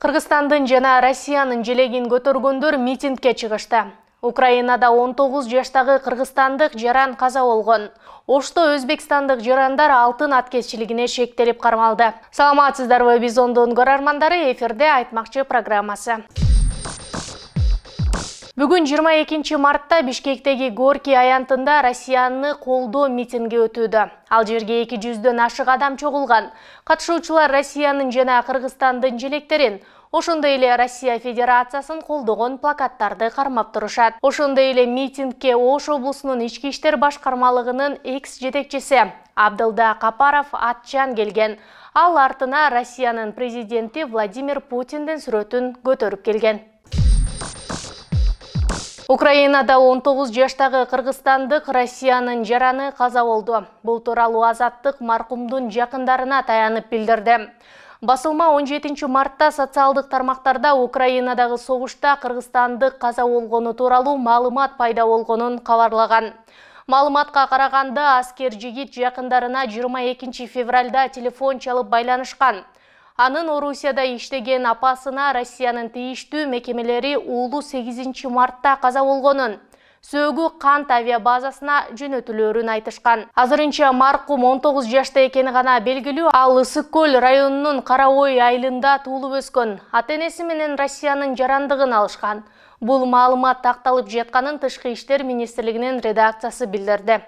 Кыргызстандын жана Россиянын желегин көтөргөндөр митингке чыгышты. Украинада 19 жаштагы кыргызстандык жаран каза болгон. Ошто өзбекстандык жарандар алтын аткезчилигине шектелип кармалды. Саламатсыздарбы, Бизондун көрөрмандары, эфирде айтмакчы программасы. Бүгүн 22 мартта Бишкектеги Горький аянтында Россияны колдоо митинги өтүүдө. Ал жерге 200дөн ашык адам чогулган. Катышуучулар Россиянын жана Кыргызстандын желектерин, ошондой эле Россия Федерациясын колдогон плакаттарды кармап турушат. Ошондой эле митингке Ош облусунун ички иштер башкармалыгынын экс-жетекчиси Абдылда Капаров атчан келген. Ал артына Россиянын президенти Владимир Путиндин сүрөтүн көтөрүп келген. Украинада 19 жаштагы кыргызстандык Россиянын жараны каза болду. Бул тууралуу Азаттык маркумдун жакындарына таянып билдирди. Басылма 17 мартта социалдык тармактарда Украинадагы согушта кыргызстандык каза болгону тууралуу маалымат пайда болгонун кабарлаган. Маалыматка караганда, аскер жигит жакындарына 22 февралда телефон чалып байланышкан. Анын Орусияда иштеген апасына Россиянын тийиштүү мекемелери уулу 8 мартта каза болгонун, сөөгү Кант авиабазасына жөнөтүлөрүн айтышкан. Азырынча маркум 19 жашта экени гана белгилүү. Ал Ысык көл районунун Караой айылында туулуп өскөн. Ата-энеси менен Россиянын жарандыгын алышкан. Бул маалымат такталып жатканын Тышкы иштер министрлигинин редакциясы билдирди.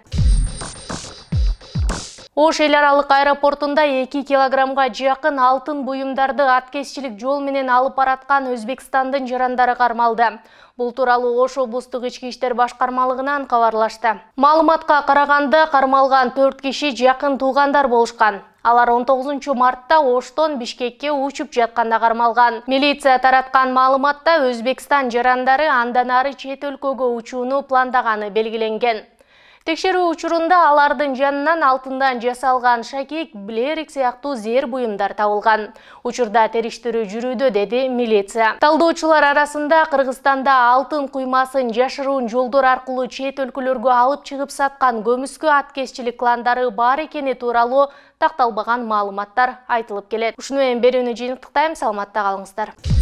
Ош эл аралык аэропортунда 2 килограммга жакын алтын буюмдарды аткезчилик жол менен алып бараткан Өзбекстандын жарандары кармалды. Бул тууралуу Ош облустук ички иштер башкармалыгынан кабарлашты. Маалыматка караганда, кармалган 4 киши жакын туугандар болушкан. Алар 19 мартта Оштон Бишкекке учуп жатканда кармалган. Милиция тараткан маалыматта Өзбекстан жарандары андан ары чет өлкөгө учууну пландаганы белгиленген. Текшерүү учурунда алардын жанынан алтындан жасалган шакек, билерик сыяктуу зээр буюмдар табылган. Учурда териштирүү жүрүүдө, деди милиция. Талдоочулар арасында Кыргызстанда алтын куймасын жашыруун жолдор аркылуу чет өлкөлөргө алып чыгып саткан көмүскө аткезчилик кландары бар экени тууралуу такталбаган маалыматтар айтылып келет. Ушуну менен берүүнү жыйынтыктайм, саламатта калыңыздар.